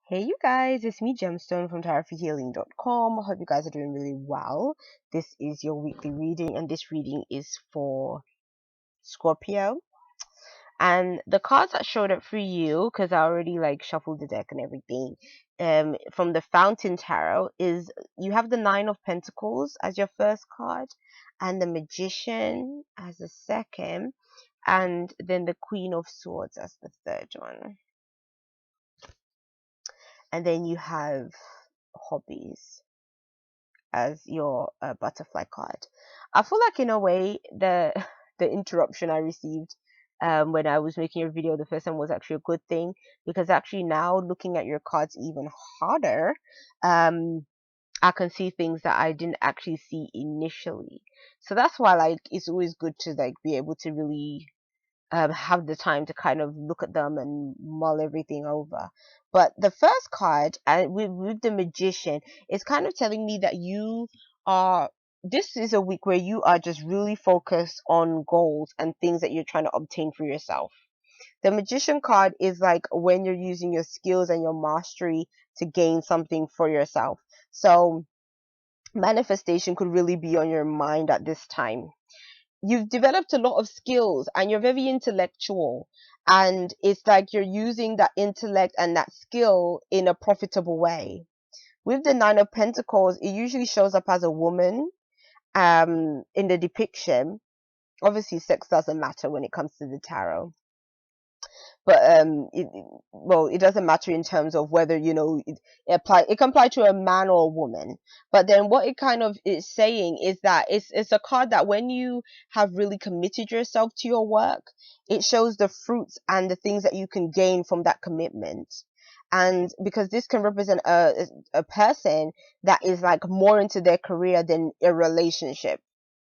Hey you guys, it's me Gemstone from tarotforhealing.com. I hope you guys are doing really well. This is your weekly reading and this reading is for Scorpio. And the cards that showed up for you, because I already shuffled the deck and everything, from the Fountain Tarot is you have the Nine of Pentacles as your first card and the Magician as the second and then the Queen of Swords as the third one. And then you have hobbies as your butterfly card. I feel like in a way the interruption I received when I was making a video the first time was actually a good thing, because actually now looking at your cards even harder, I can see things that I didn't actually see initially. So that's why it's always good to be able to really have the time to kind of look at them and mull everything over. But the first card, and with the Magician, is kind of telling me that this is a week where you are just really focused on goals and things that you're trying to obtain for yourself. The Magician card is like when you're using your skills and your mastery to gain something for yourself. So manifestation could really be on your mind at this time. You've developed a lot of skills and you're very intellectual, and it's like you're using that intellect and that skill in a profitable way. With the Nine of Pentacles, it usually shows up as a woman in the depiction. Obviously sex doesn't matter when it comes to the tarot, but it doesn't matter in terms of whether it can apply to a man or a woman. But then what it kind of is saying is that it's a card that when you have really committed yourself to your work, it shows the fruits and the things that you can gain from that commitment. And because this can represent a person that is like more into their career than a relationship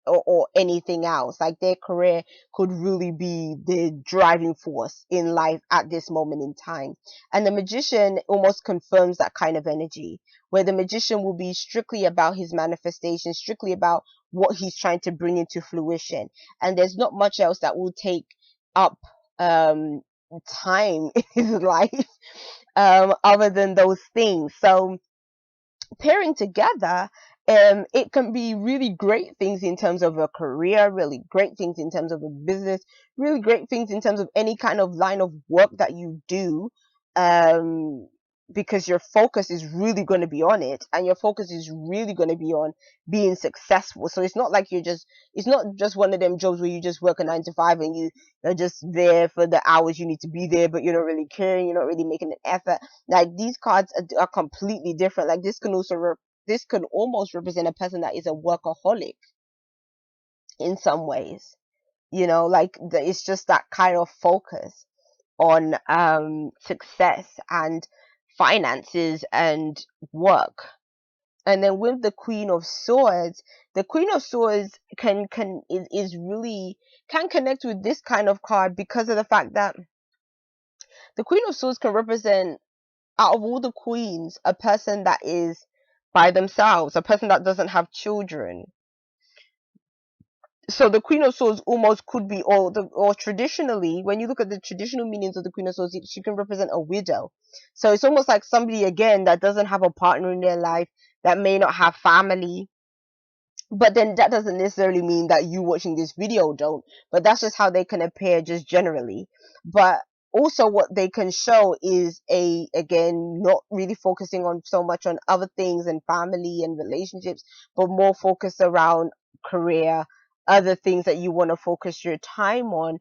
or anything else. Like their career could really be the driving force in life at this moment in time. And the Magician almost confirms that kind of energy, where the Magician will be strictly about his manifestation, strictly about what he's trying to bring into fruition. And there's not much else that will take up time in his life other than those things. So pairing together, it can be really great things in terms of a career, really great things in terms of a business, really great things in terms of any kind of line of work that you do, because your focus is really going to be on it, and your focus is really going to be on being successful. So it's not like it's not just one of them jobs where you just work a 9 to 5 and you're just there for the hours you need to be there, but you're not really caring, you're not really making an effort. Like these cards are completely different. Like this could almost represent a person that is a workaholic in some ways. It's just that kind of focus on success and finances and work. And then with the Queen of Swords, the Queen of Swords is really can connect with this kind of card because of the fact that the Queen of Swords can represent, out of all the queens, a person that is by themselves, a person that doesn't have children. So the Queen of Swords almost could be, or traditionally, when you look at the traditional meanings of the Queen of Swords, she can represent a widow. So it's almost like somebody again that doesn't have a partner in their life, that may not have family. But then that doesn't necessarily mean that you watching this video don't, but that's just how they can appear just generally. But also what they can show is again, not really focusing on so much on other things and family and relationships, but more focused around career, other things that you want to focus your time on,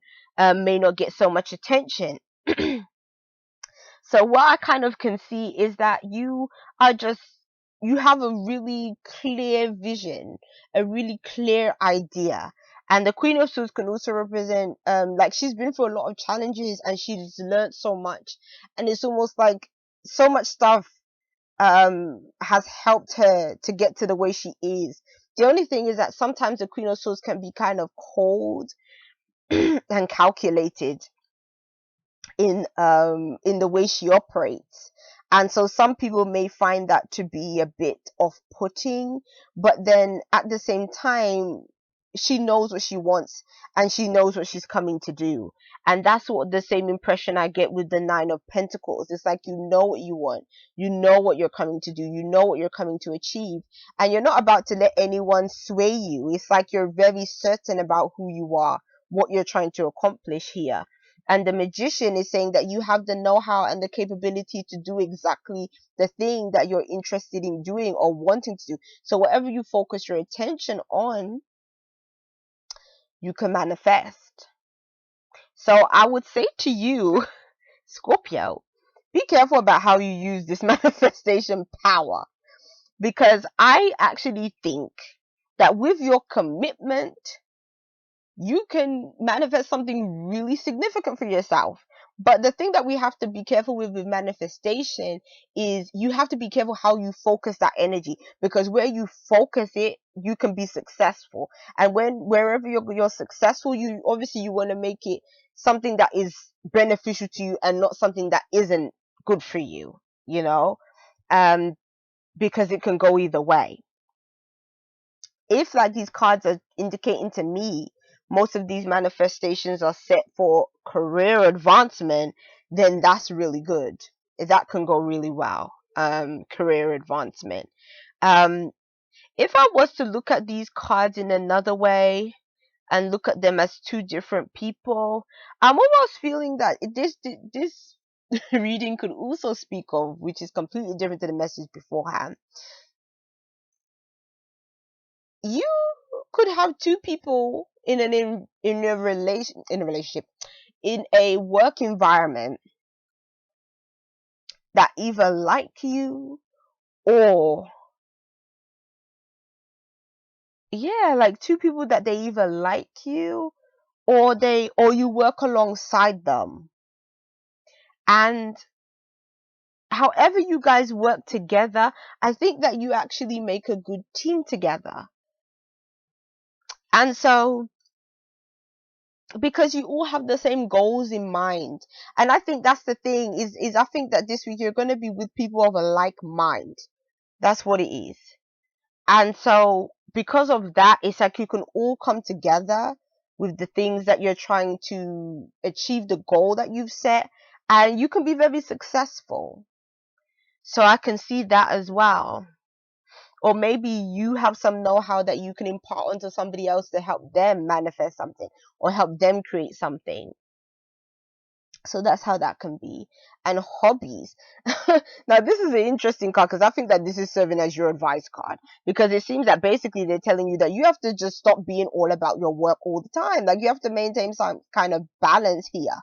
may not get so much attention. So what I kind of can see is that you have a really clear vision, a really clear idea. And the Queen of Swords can also represent, like she's been through a lot of challenges and she's learned so much. And it's almost like so much stuff, has helped her to get to the way she is. The only thing is that sometimes the Queen of Swords can be kind of cold and calculated in the way she operates. And so some people may find that to be a bit off-putting, but then at the same time, she knows what she wants and she knows what she's coming to do. And that's what the same impression I get with the Nine of Pentacles. It's like you know what you want, you know what you're coming to do, you know what you're coming to achieve, and you're not about to let anyone sway you. It's like you're very certain about who you are, what you're trying to accomplish here. And the Magician is saying that you have the know-how and the capability to do exactly the thing that you're interested in doing or wanting to do. So whatever you focus your attention on, you can manifest. So I would say to you, Scorpio, be careful about how you use this manifestation power, because I actually think that with your commitment, you can manifest something really significant for yourself. But the thing that we have to be careful with manifestation is you have to be careful how you focus that energy, because where you focus it, you can be successful. And wherever you're successful, you obviously you want to make it something that is beneficial to you and not something that isn't good for you, you know, um, because it can go either way. If like these cards are indicating to me most of these manifestations are set for career advancement, then that's really good. That can go really well. Career advancement. Um, if I was to look at these cards in another way and look at them as two different people, I'm almost feeling that this reading could also speak of, which is completely different to the message beforehand. You could have two people in a relationship, in a work environment, that either like you, or yeah, like two people that they either like you, or you work alongside them. And however you guys work together, I think that you actually make a good team together. And so, because you all have the same goals in mind, and I think that's the thing, is I think that this week you're going to be with people of a like mind. That's what it is. And so because of that, it's like you can all come together with the things that you're trying to achieve, the goal that you've set, and you can be very successful. So I can see that as well. Or maybe you have some know-how that you can impart onto somebody else to help them manifest something or help them create something. So that's how that can be. And hobbies. Now, this is an interesting card, because I think that this is serving as your advice card, because it seems that basically they're telling you that you have to just stop being all about your work all the time. Like, you have to maintain some kind of balance here.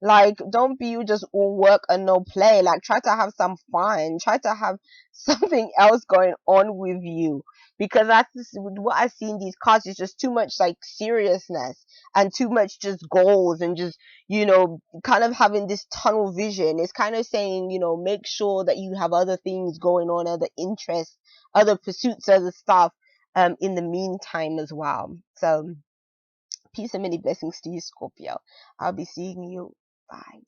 Like, don't be you just all work and no play. Like, try to have some fun. Try to have something else going on with you. Because that's what I see in these cards is just too much like seriousness and too much just goals and just, kind of having this tunnel vision. It's kind of saying, make sure that you have other things going on, other interests, other pursuits, other stuff, in the meantime as well. So, peace and many blessings to you, Scorpio. I'll be seeing you. Bye.